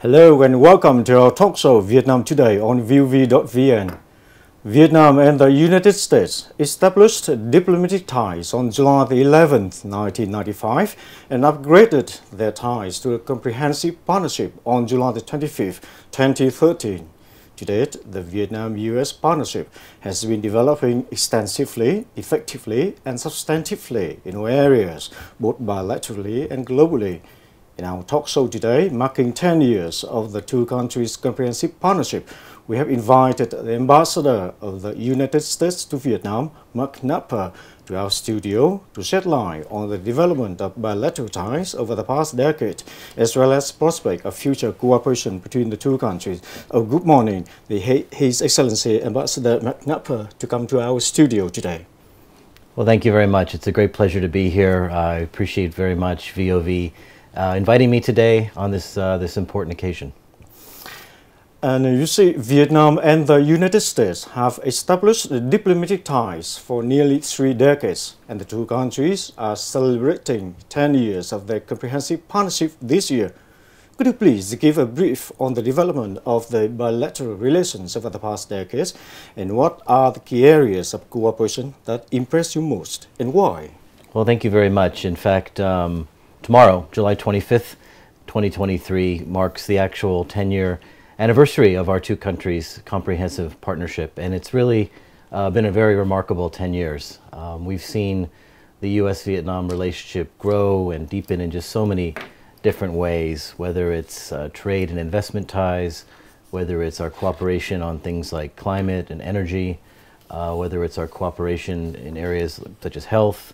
Hello and welcome to our talk show Vietnam Today on vov.vn. Vietnam and the United States established diplomatic ties on July the 11th, 1995 and upgraded their ties to a comprehensive partnership on July the 25th, 2013. To date, the Vietnam-US partnership has been developing extensively, effectively and substantively in all areas, both bilaterally and globally. In our talk show today, marking 10 years of the two countries' comprehensive partnership, we have invited the Ambassador of the United States to Vietnam, Marc Knapper, to our studio to shed light on the development of bilateral ties over the past decade, as well as prospect of future cooperation between the two countries. Good morning, His Excellency Ambassador Marc Knapper, to come to our studio today. Well, thank you very much. It's a great pleasure to be here. I appreciate very much VOV inviting me today on this important occasion. And you see, Vietnam and the United States have established diplomatic ties for nearly 3 decades, and the two countries are celebrating 10 years of their comprehensive partnership this year. Could you please give a brief on the development of the bilateral relations over the past decades, and what are the key areas of cooperation that impress you most, and why? Well, thank you very much. In fact, tomorrow, July 25th, 2023, marks the actual 10-year anniversary of our two countries' comprehensive partnership, and it's really been a very remarkable 10 years. We've seen the U.S.-Vietnam relationship grow and deepen in just so many different ways, whether it's trade and investment ties, whether it's our cooperation on things like climate and energy, whether it's our cooperation in areas such as health,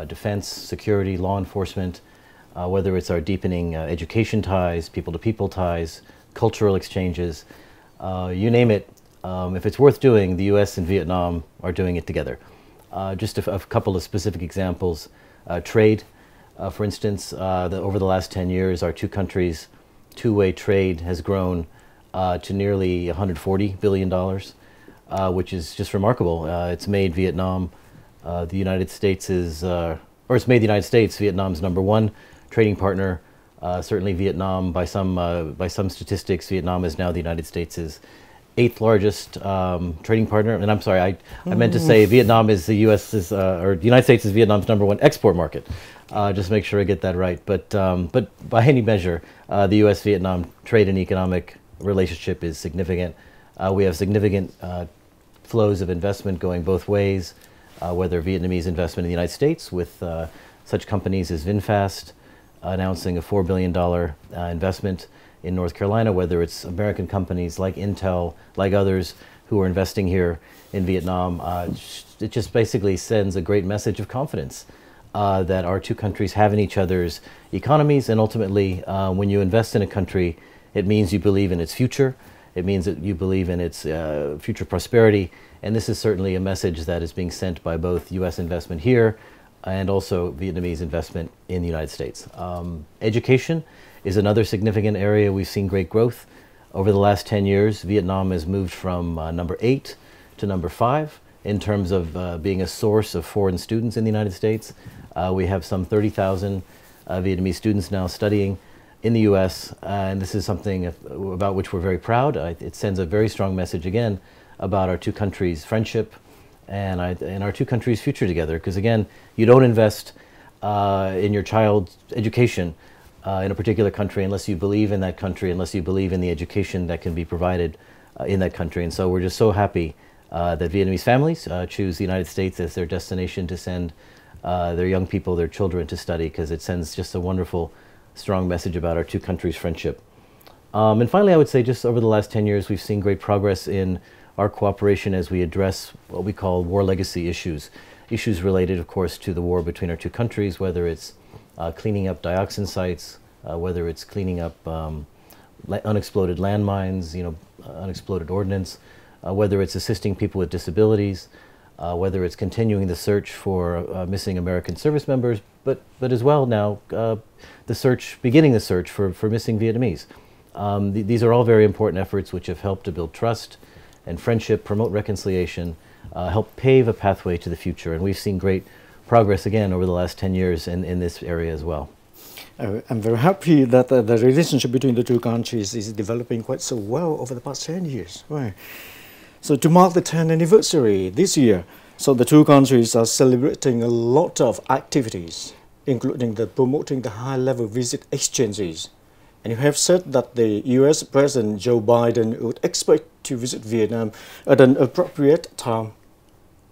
defense, security, law enforcement, whether it's our deepening education ties, people-to-people ties, cultural exchanges, you name it. If it's worth doing, the U.S. and Vietnam are doing it together. Just a couple of specific examples. Trade, for instance, over the last 10 years, our two countries' two-way trade has grown to nearly $140 billion, which is just remarkable. It's made Vietnam, the United States is, or it's made the United States Vietnam's #1 trading partner. Certainly Vietnam, by some statistics, Vietnam is now the United States' 8th largest trading partner. And I'm sorry, I meant to say Vietnam is the U.S.'s, or the United States is Vietnam's #1 export market. Just make sure I get that right. But by any measure, the U.S.-Vietnam trade and economic relationship is significant. We have significant flows of investment going both ways, whether Vietnamese investment in the United States with such companies as VinFast, announcing a $4 billion investment in North Carolina, whether it's American companies like Intel, like others who are investing here in Vietnam. It just basically sends a great message of confidence that our two countries have in each other's economies, and ultimately when you invest in a country, it means you believe in its future, it means that you believe in its future prosperity, and this is certainly a message that is being sent by both U.S. investment here and also Vietnamese investment in the United States. Education is another significant area. We've seen great growth. Over the last 10 years, Vietnam has moved from number 8 to number 5 in terms of being a source of foreign students in the United States. We have some 30,000 Vietnamese students now studying in the U.S., and this is something about which we're very proud. It sends a very strong message, again, about our two countries' friendship and our two countries' future together. Because again, you don't invest in your child's education in a particular country unless you believe in that country, unless you believe in the education that can be provided in that country. And so we're just so happy that Vietnamese families choose the United States as their destination to send their young people, their children, to study, because it sends just a wonderful, strong message about our two countries' friendship. And finally, I would say just over the last 10 years, we've seen great progress in our cooperation as we address what we call war legacy issues. Issues related, of course, to the war between our two countries, whether it's cleaning up dioxin sites, whether it's cleaning up unexploded landmines, unexploded ordnance, whether it's assisting people with disabilities, whether it's continuing the search for missing American service members, but as well now beginning the search for missing Vietnamese. These are all very important efforts which have helped to build trust and friendship, promote reconciliation, help pave a pathway to the future. And we've seen great progress again over the last 10 years in this area as well. I'm very happy that the relationship between the two countries is developing quite so well over the past 10 years. Right. So to mark the 10th anniversary this year, so the two countries are celebrating a lot of activities, including promoting the high-level visit exchanges. And you have said that the US President Joe Biden would expect to visit Vietnam at an appropriate time.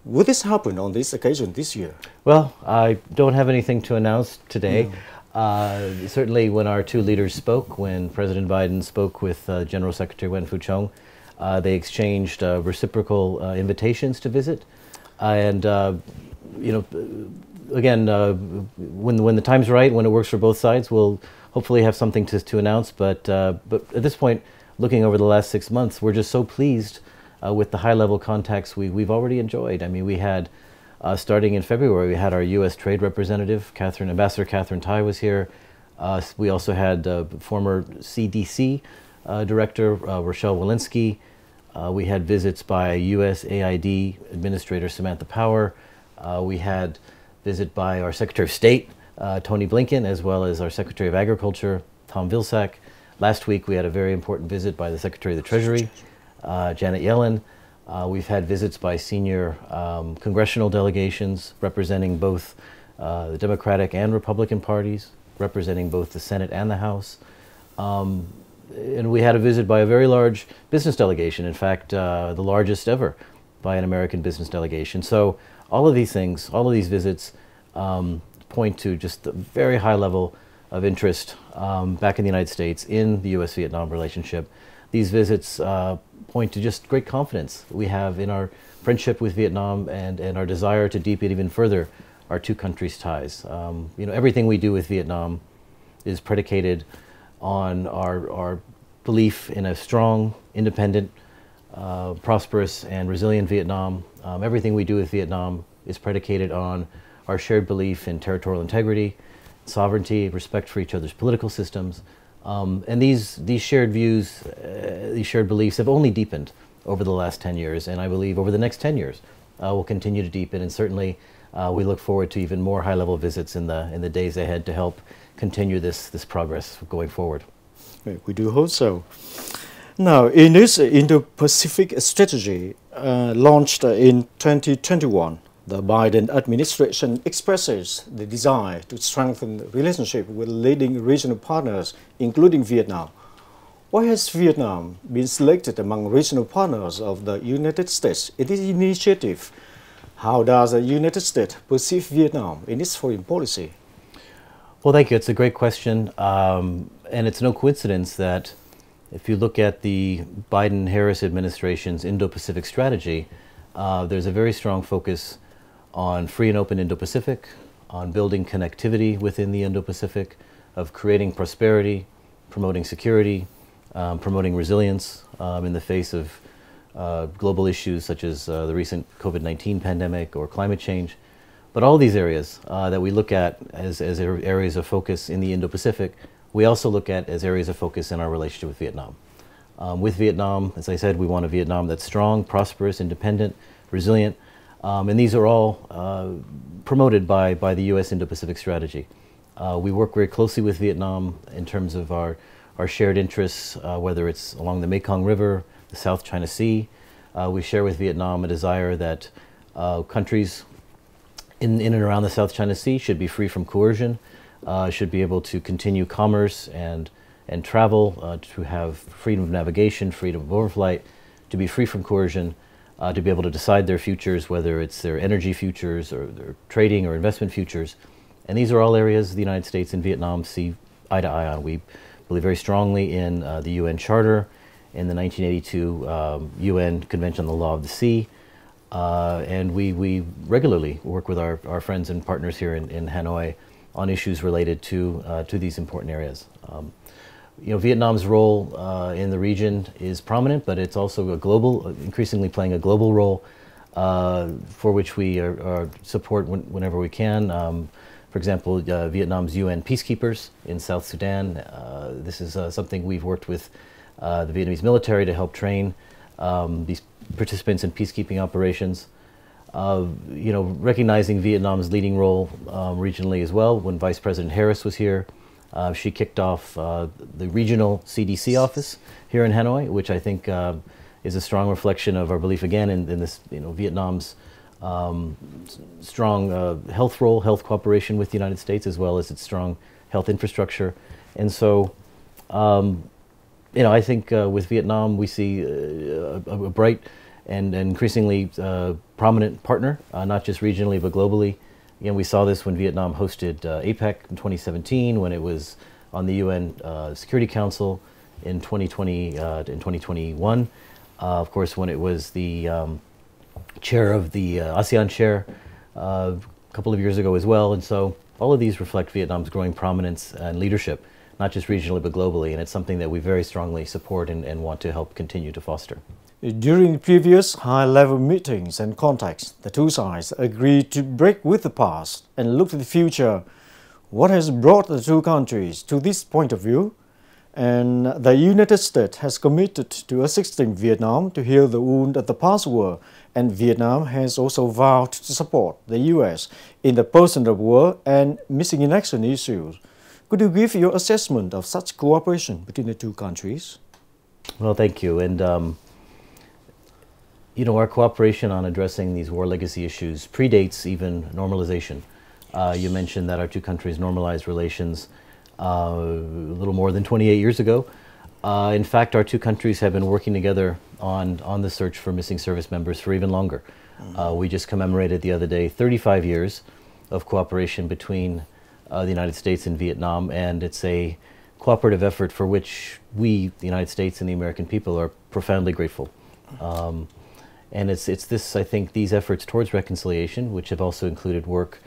Will this happen on this occasion this year? Well, I don't have anything to announce today. Certainly when our two leaders spoke, when President Biden spoke with General Secretary Wen Fuchong, they exchanged reciprocal invitations to visit. And, you know, again, when the time's right, when it works for both sides, we'll hopefully have something to announce. But at this point, looking over the last 6 months, we're just so pleased with the high-level contacts we've already enjoyed. I mean, we had, starting in February, we had our U.S. Trade Representative, Ambassador Catherine Tai was here. We also had former CDC Director Rochelle Walensky. We had visits by USAID Administrator Samantha Power. We had visit by our Secretary of State, Tony Blinken, as well as our Secretary of Agriculture, Tom Vilsack. Last week we had a very important visit by the Secretary of the Treasury, Janet Yellen. We've had visits by senior congressional delegations representing both the Democratic and Republican parties, representing both the Senate and the House. And we had a visit by a very large business delegation, in fact, the largest ever by an American business delegation. So all of these things, all of these visits point to just the very high level of interest back in the United States in the U.S.-Vietnam relationship. These visits point to just great confidence we have in our friendship with Vietnam and our desire to deepen even further our two countries' ties. You know, everything we do with Vietnam is predicated on our belief in a strong, independent, prosperous, and resilient Vietnam. Everything we do with Vietnam is predicated on our shared belief in territorial integrity, sovereignty, respect for each other's political systems. And these shared views, these shared beliefs have only deepened over the last 10 years, and I believe over the next 10 years will continue to deepen, and certainly we look forward to even more high-level visits in the days ahead to help continue this progress going forward. We do hope so. Now, in this Indo-Pacific strategy launched in 2021, the Biden administration expresses the desire to strengthen the relationship with leading regional partners, including Vietnam. Why has Vietnam been selected among regional partners of the United States in this initiative? How does the United States perceive Vietnam in its foreign policy? Well, thank you. It's a great question. And it's no coincidence that if you look at the Biden-Harris administration's Indo-Pacific strategy, there's a very strong focus on free and open Indo-Pacific, on building connectivity within the Indo-Pacific, of creating prosperity, promoting security, promoting resilience in the face of global issues such as the recent COVID-19 pandemic or climate change. But all these areas that we look at as areas of focus in the Indo-Pacific, we also look at as areas of focus in our relationship with Vietnam. With Vietnam, as I said, we want a Vietnam that's strong, prosperous, independent, resilient, and these are all promoted by the U.S. Indo-Pacific strategy. We work very closely with Vietnam in terms of our shared interests, whether it's along the Mekong River, the South China Sea. We share with Vietnam a desire that countries in and around the South China Sea should be free from coercion, should be able to continue commerce and travel, to have freedom of navigation, freedom of overflight, to be free from coercion, to be able to decide their futures, whether it's their energy futures or their trading or investment futures. And these are all areas the United States and Vietnam see eye to eye on. We believe very strongly in the UN Charter, in the 1982 UN Convention on the Law of the Sea, and we regularly work with our friends and partners here in Hanoi on issues related to these important areas. You know, Vietnam's role in the region is prominent, but it's also a global, increasingly playing a global role for which we are support whenever we can. For example, Vietnam's UN peacekeepers in South Sudan. This is something we've worked with the Vietnamese military to help train these participants in peacekeeping operations. You know, recognizing Vietnam's leading role regionally as well. When Vice President Harris was here, She kicked off the regional CDC office here in Hanoi, which I think is a strong reflection of our belief again in this, Vietnam's strong health role, health cooperation with the United States, as well as its strong health infrastructure. And so, I think with Vietnam, we see a bright and increasingly prominent partner, not just regionally, but globally. Again, we saw this when Vietnam hosted APEC in 2017, when it was on the UN Security Council in 2020, in 2021. Of course, when it was the chair of the ASEAN chair a couple of years ago as well. And so all of these reflect Vietnam's growing prominence and leadership, not just regionally, but globally. And it's something that we very strongly support and want to help continue to foster. During previous high-level meetings and contacts, the two sides agreed to break with the past and look to the future. What has brought the two countries to this point of view? And the United States has committed to assisting Vietnam to heal the wound of the past war, and Vietnam has also vowed to support the U.S. in the post-war war and missing in action issues. Could you give your assessment of such cooperation between the two countries? Well, thank you. And our cooperation on addressing these war legacy issues predates even normalization. You mentioned that our two countries normalized relations a little more than 28 years ago. In fact, our two countries have been working together on the search for missing service members for even longer. We just commemorated the other day 35 years of cooperation between the United States and Vietnam, and it's a cooperative effort for which we, the United States and the American people, are profoundly grateful. And it's this, I think, these efforts towards reconciliation, which have also included work,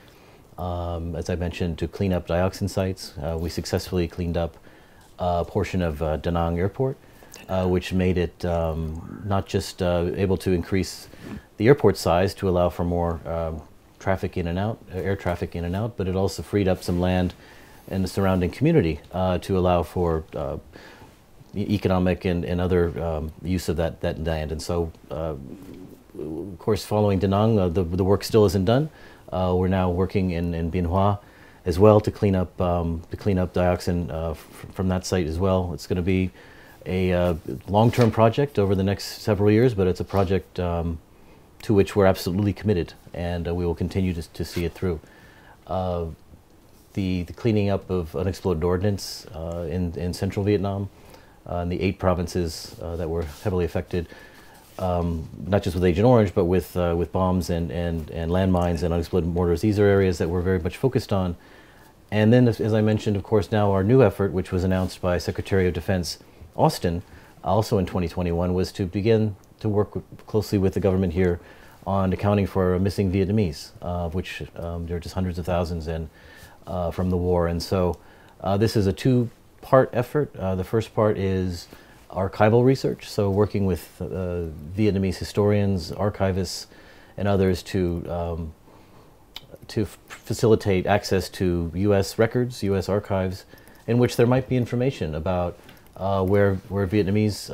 as I mentioned, to clean up dioxin sites. We successfully cleaned up a portion of Da Nang Airport, which made it not just able to increase the airport size to allow for more traffic in and out, air traffic in and out, but it also freed up some land in the surrounding community to allow for economic and other use of that land. And so, of course, following Da Nang, the work still isn't done. We're now working in Bien Hoa as well to clean up dioxin from that site as well. It's going to be a long-term project over the next several years, but it's a project to which we're absolutely committed, and we will continue to see it through. The cleaning up of unexploded ordnance in central Vietnam, in the 8 provinces that were heavily affected, not just with Agent Orange, but with bombs and landmines and unexploded mortars. These are areas that we're very much focused on. And then, as I mentioned, of course, now our new effort, which was announced by Secretary of Defense Austin, also in 2021, was to begin to work closely with the government here on accounting for missing Vietnamese, of which there are just hundreds of thousands from the war. And so this is a two-part effort. The first part is archival research, so working with Vietnamese historians, archivists, and others to facilitate access to U.S. records, U.S. archives, in which there might be information about where Vietnamese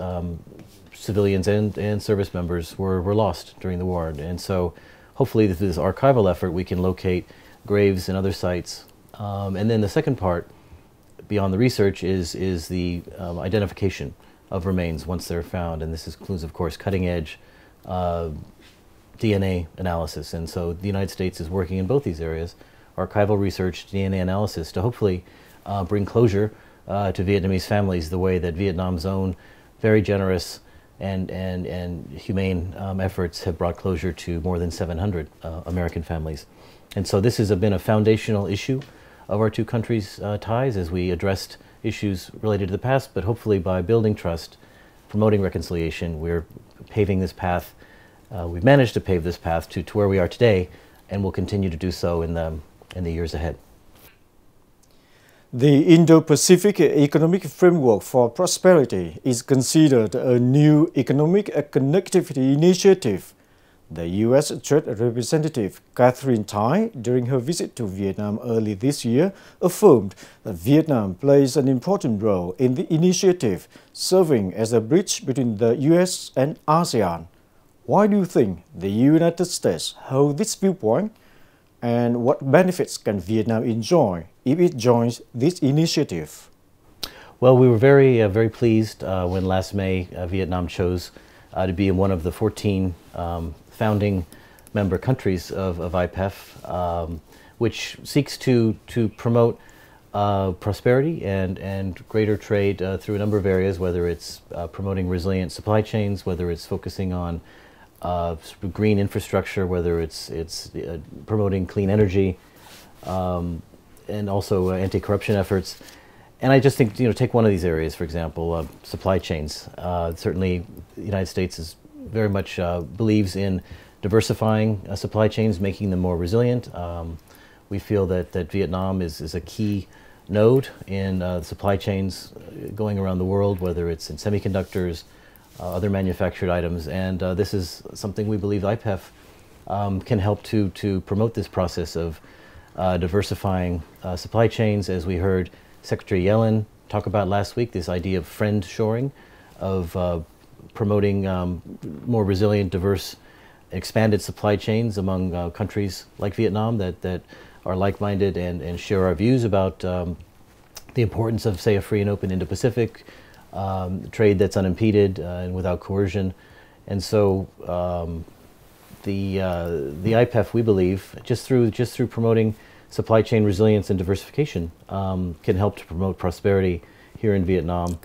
civilians and service members were lost during the war. And so hopefully through this archival effort we can locate graves and other sites. And then the second part, beyond the research, is the identification of remains once they're found. And this includes, of course, cutting-edge DNA analysis. And so the United States is working in both these areas, archival research, DNA analysis, to hopefully bring closure to Vietnamese families the way that Vietnam's own very generous and humane efforts have brought closure to more than 700 American families. And so this has been a foundational issue of our two countries' ties as we addressed issues related to the past, but hopefully by building trust, promoting reconciliation, we're paving this path. We've managed to pave this path to where we are today, and will continue to do so in the years ahead. The Indo-Pacific Economic Framework for Prosperity is considered a new economic connectivity initiative. The U.S. Trade Representative Catherine Tai, during her visit to Vietnam early this year, affirmed that Vietnam plays an important role in the initiative, serving as a bridge between the U.S. and ASEAN. Why do you think the United States hold this viewpoint? And what benefits can Vietnam enjoy if it joins this initiative? Well, we were very pleased when last May Vietnam chose to be one of the 14 founding member countries of IPEF, which seeks to promote prosperity and greater trade through a number of areas, whether it's promoting resilient supply chains, whether it's focusing on green infrastructure, whether it's promoting clean energy, and also anti-corruption efforts. And I just think, take one of these areas, for example, supply chains. Certainly, the United States is very much believes in diversifying supply chains, making them more resilient. We feel that Vietnam is a key node in supply chains going around the world, whether it's in semiconductors, other manufactured items. And this is something we believe IPEF can help to promote this process of diversifying supply chains, as we heard Secretary Yellen talk about last week, this idea of friend shoring, of promoting more resilient, diverse, expanded supply chains among countries like Vietnam that are like-minded and share our views about the importance of, say, a free and open Indo-Pacific, trade that's unimpeded and without coercion. And so the IPEF, we believe, just through promoting supply chain resilience and diversification, can help to promote prosperity here in Vietnam.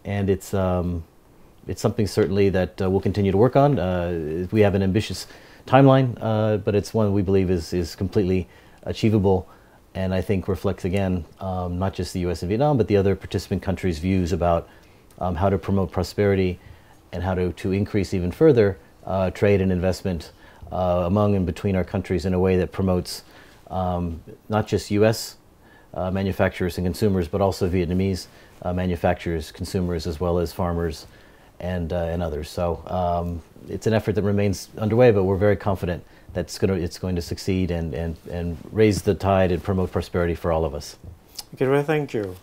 And it's something certainly that we'll continue to work on. We have an ambitious timeline, but it's one we believe is completely achievable, and I think reflects, again, not just the U.S. and Vietnam, but the other participant countries' views about how to promote prosperity and how to increase even further trade and investment among and between our countries in a way that promotes not just U.S. Manufacturers and consumers, but also Vietnamese manufacturers, consumers, as well as farmers and others. So it's an effort that remains underway, but we're very confident that it's going to succeed and raise the tide and promote prosperity for all of us. Okay, well, thank you.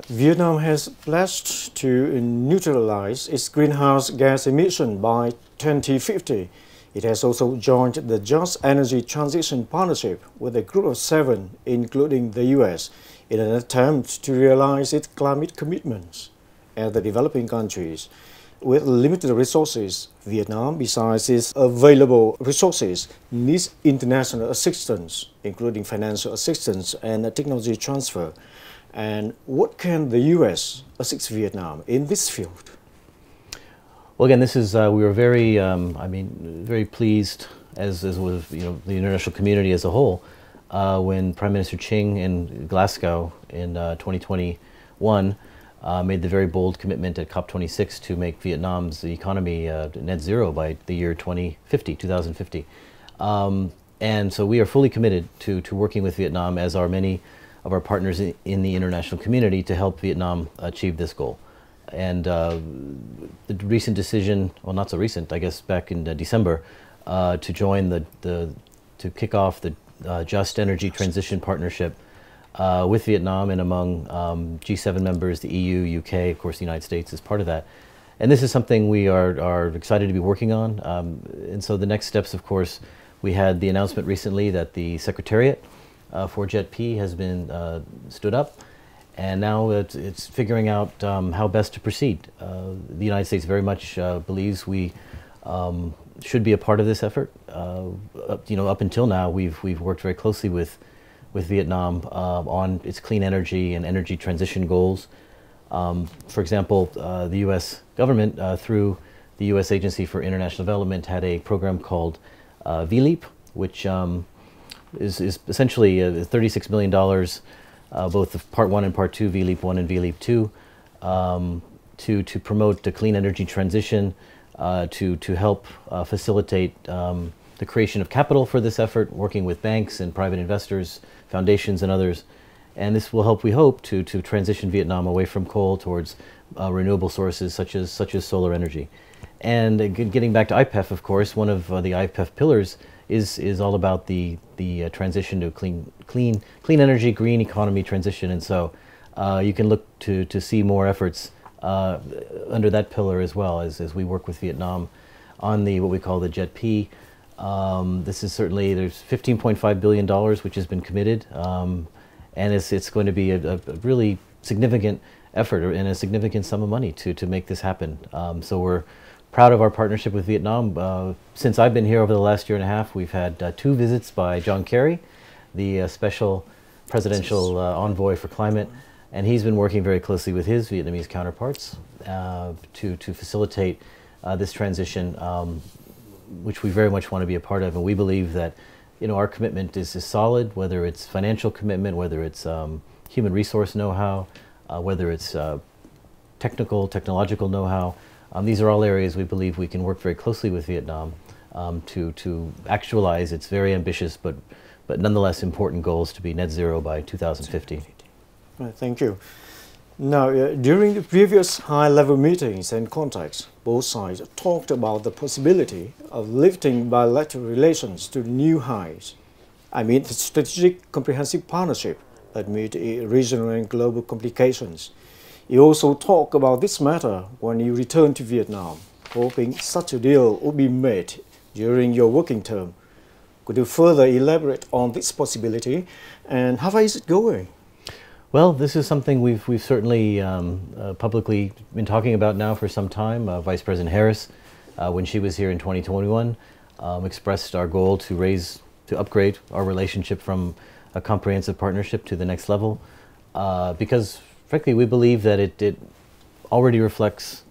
Vietnam has pledged to neutralize its greenhouse gas emission by 2050. It has also joined the Just Energy Transition Partnership with a group of 7, including the US, in an attempt to realize its climate commitments. As the developing countries with limited resources, Vietnam, besides its available resources, needs international assistance, including financial assistance and technology transfer. And what can the US assist Vietnam in this field? Well, again, this is we were very, very pleased, as was the international community as a whole, when Prime Minister Chinh in Glasgow in 2021 made the very bold commitment at COP26 to make Vietnam's economy net zero by the year 2050. And so we are fully committed to working with Vietnam, as are many of our partners in the international community, to help Vietnam achieve this goal. And the recent decision, well, not so recent, I guess back in December, to join to kick off the Just Energy Transition Partnership with Vietnam and among G7 members, the EU, UK, of course the United States is part of that. And this is something we are excited to be working on. And so the next steps, of course, we had the announcement recently that the Secretariat for JETP has been stood up. And now it's figuring out how best to proceed. The United States very much believes we should be a part of this effort. Up until now, we've worked very closely with Vietnam on its clean energy and energy transition goals. For example, the U.S. government, through the U.S. Agency for International Development, had a program called VLEAP, which is essentially $36 million, both of Part 1 and Part 2, VLEAP 1 and VLEAP 2, to promote the clean energy transition, to help facilitate the creation of capital for this effort, working with banks and private investors, foundations and others. And this will help, we hope, to transition Vietnam away from coal towards renewable sources such as solar energy. And getting back to IPEF, of course, one of the IPEF pillars is all about the transition to clean energy, green economy transition. And so you can look to see more efforts under that pillar as well, as we work with Vietnam on what we call the JETP This is certainly, there's $15.5 billion which has been committed, and it's going to be a really significant effort and a significant sum of money to make this happen. So we're proud of our partnership with Vietnam. Since I've been here over the last year and a half, we've had 2 visits by John Kerry, the special presidential envoy for climate, and he's been working very closely with his Vietnamese counterparts to facilitate this transition, which we very much want to be a part of. And we believe that, you know, our commitment is solid, whether it's financial commitment, whether it's human resource know-how, whether it's technological know-how. These are all areas we believe we can work very closely with Vietnam to actualize its very ambitious but nonetheless important goals to be net zero by 2050. Thank you. Now, during the previous high-level meetings and contacts, both sides talked about the possibility of lifting bilateral relations to new heights. I mean, the strategic comprehensive partnership amid regional and global complications. You also talk about this matter when you return to Vietnam, hoping such a deal would be made during your working term. Could you further elaborate on this possibility, and how is it going? Well, this is something we've certainly publicly been talking about now for some time. Vice President Harris, when she was here in 2021, expressed our goal to upgrade our relationship from a comprehensive partnership to the next level, because frankly we believe that it already reflects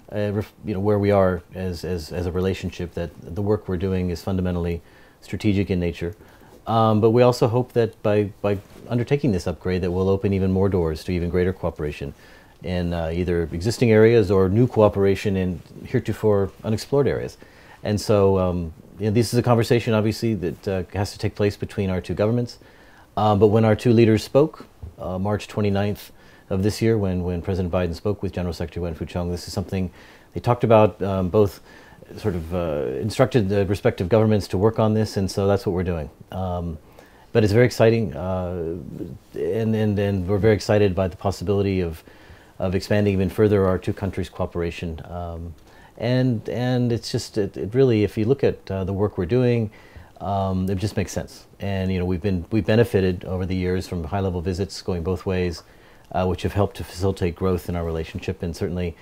where we are as a relationship, that the work we're doing is fundamentally strategic in nature. But we also hope that by undertaking this upgrade that will open even more doors to even greater cooperation in either existing areas or new cooperation in heretofore unexplored areas. And so this is a conversation obviously that has to take place between our 2 governments. But when our 2 leaders spoke, March 29th of this year, when President Biden spoke with General Secretary Wen Fuchong, this is something they talked about, both sort of instructed the respective governments to work on this, and so that's what we're doing. But it's very exciting, and we're very excited by the possibility of expanding even further our 2 countries' cooperation. And it's just, it really, if you look at the work we're doing, it just makes sense. And you know, we've benefited over the years from high-level visits going both ways, which have helped to facilitate growth in our relationship, and certainly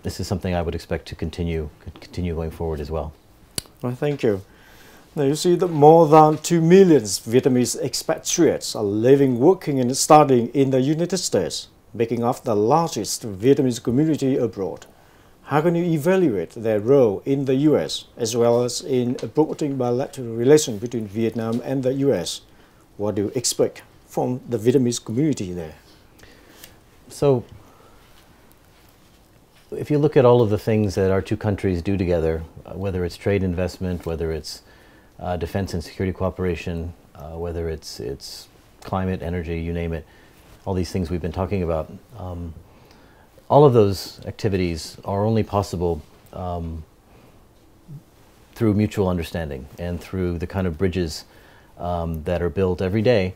this is something I would expect to continue going forward as well. Well, thank you. Now you see that more than 2 million Vietnamese expatriates are living, working and studying in the United States, making up the largest Vietnamese community abroad. How can you evaluate their role in the US, as well as in promoting bilateral relations between Vietnam and the US? What do you expect from the Vietnamese community there? So, if you look at all of the things that our 2 countries do together, whether it's trade investment, whether it's defense and security cooperation, whether it's climate, energy, you name it, all these things we've been talking about, all of those activities are only possible through mutual understanding and through the kind of bridges that are built every day,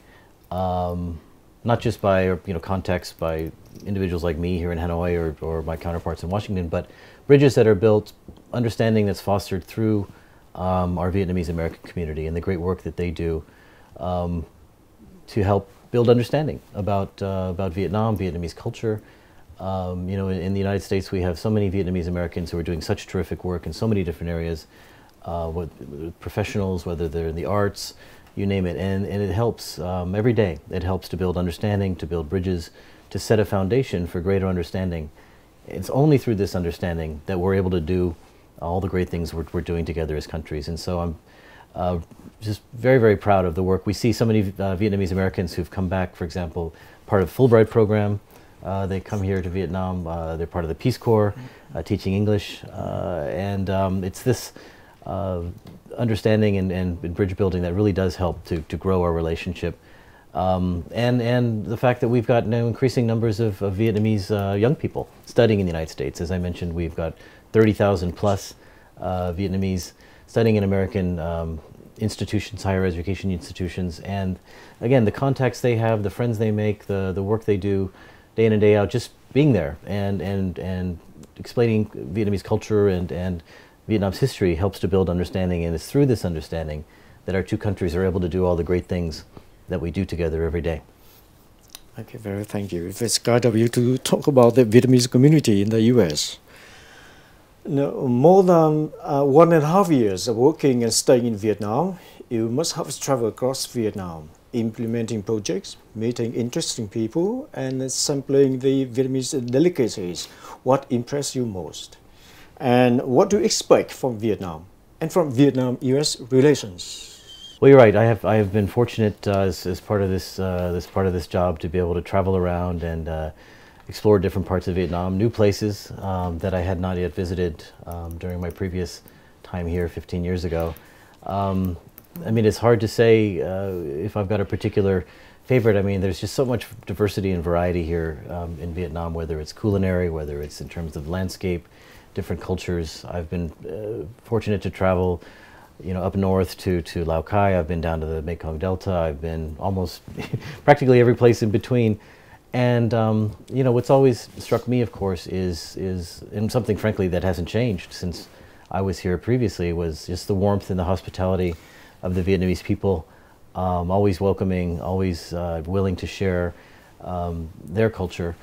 not just by contacts by individuals like me here in Hanoi or my counterparts in Washington, but bridges that are built, understanding that's fostered through our Vietnamese American community and the great work that they do to help build understanding about Vietnam, Vietnamese culture. In the United States we have so many Vietnamese Americans who are doing such terrific work in so many different areas, with professionals, whether they're in the arts, you name it, and it helps every day. It helps to build understanding, to build bridges, to set a foundation for greater understanding. It's only through this understanding that we're able to do all the great things we're doing together as countries. And so I'm just very, very proud of the work. We see so many Vietnamese Americans who've come back, for example, part of Fulbright program. They come here to Vietnam, they're part of the Peace Corps, teaching English, and it's this understanding and bridge building that really does help to grow our relationship. And the fact that we've got now increasing numbers of Vietnamese young people studying in the United States. As I mentioned, we've got 30,000 plus Vietnamese studying in American institutions, higher education institutions. And again, the contacts they have, the friends they make, the work they do day in and day out, just being there and explaining Vietnamese culture and Vietnam's history helps to build understanding, and it's through this understanding that our two countries are able to do all the great things that we do together every day. Okay, very thank you. It's kind of you to talk about the Vietnamese community in the U.S. Now, more than 1.5 years of working and staying in Vietnam, you must have traveled across Vietnam, implementing projects, meeting interesting people, and sampling the Vietnamese delicacies. What impressed you most? And what do you expect from Vietnam and from Vietnam-U.S. relations? Well, you're right. I have been fortunate as part of this job to be able to travel around and explore different parts of Vietnam, new places that I had not yet visited during my previous time here 15 years ago. I mean, it's hard to say if I've got a particular favorite. I mean, there's just so much diversity and variety here in Vietnam, whether it's culinary, whether it's in terms of landscape, different cultures. I've been fortunate to travel, you know, up north to Lao Cai. I've been down to the Mekong Delta. I've been almost practically every place in between. And you know, what's always struck me, of course, is and something frankly that hasn't changed since I was here previously, was just the warmth and the hospitality of the Vietnamese people. Always welcoming, always willing to share their culture,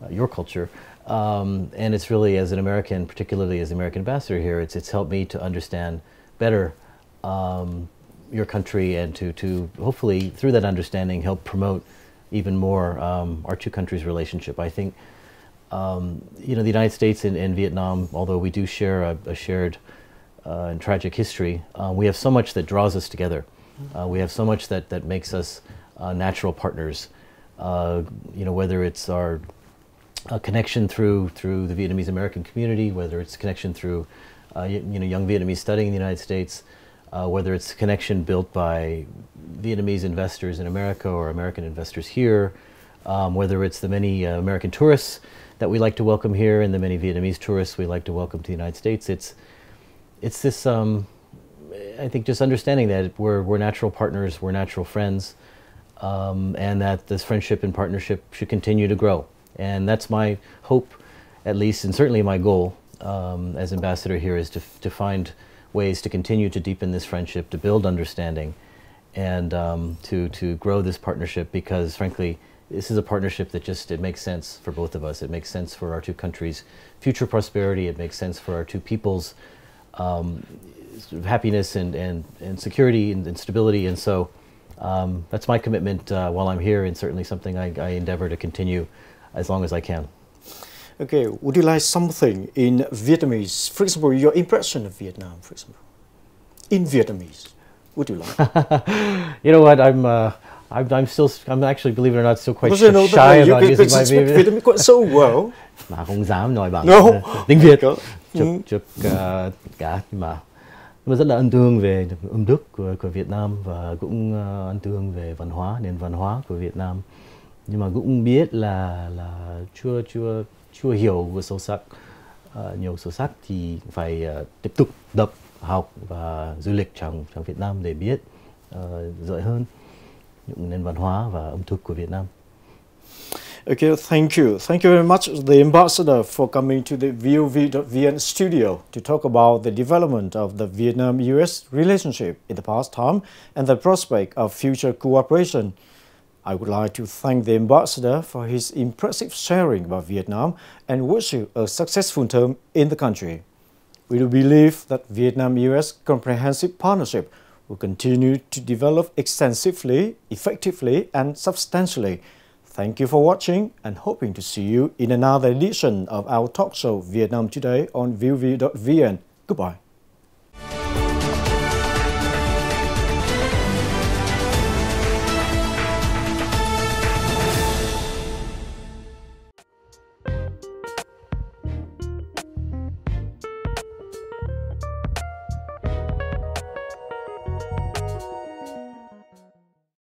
your culture. And it's really, as an American, particularly as the American ambassador here, it's helped me to understand better your country, and to hopefully through that understanding help promote even more our two countries' relationship. I think you know, the United States and Vietnam, although we do share a shared and tragic history, we have so much that draws us together. We have so much that makes us natural partners. You know, whether it's our connection through the Vietnamese American community, whether it's connection through you know, young Vietnamese studying in the United States, whether it's connection built by Vietnamese investors in America or American investors here, whether it's the many American tourists that we like to welcome here and the many Vietnamese tourists we like to welcome to the United States. It's this, I think, just understanding that we're natural partners, we're natural friends, and that this friendship and partnership should continue to grow. And that's my hope, at least, and certainly my goal as ambassador here, is to find ways to continue to deepen this friendship, to build understanding, and to grow this partnership, because frankly, this is a partnership that just, it makes sense for both of us. It makes sense for our two countries' future prosperity. It makes sense for our two peoples' happiness and security and stability. And so that's my commitment while I'm here, and certainly something I endeavor to continue as long as I can. Okay, would you like something in Vietnamese? For example, your impression of Vietnam, for example. In Vietnamese, would you like? You know what, I'm actually, believe it or not, still quite shy about using my Vietnamese quite so well. Mà không dám nói bằng tiếng Việt. Chụp cả, nhưng mà rất là ấn tượng về âm đức của Việt Nam, và cũng ấn tượng về văn hóa, nền văn hóa của Việt Nam. Nhưng mà cũng biết là chưa hiểu và sâu sắc, nhiều sâu sắc thì phải tiếp tục đọc, học và du lịch trong Việt Nam để biết rõ hơn những nền văn hóa và ẩm thực của Việt Nam. Okay, thank you. Thank you very much, the ambassador, for coming to the vov.vn studio to talk about the development of the Vietnam-US relationship in the past time and the prospect of future cooperation. I would like to thank the ambassador for his impressive sharing about Vietnam and wish you a successful term in the country. We do believe that Vietnam-US comprehensive partnership will continue to develop extensively, effectively, and substantially. Thank you for watching, and hoping to see you in another edition of our talk show Vietnam Today on vov.vn. Goodbye.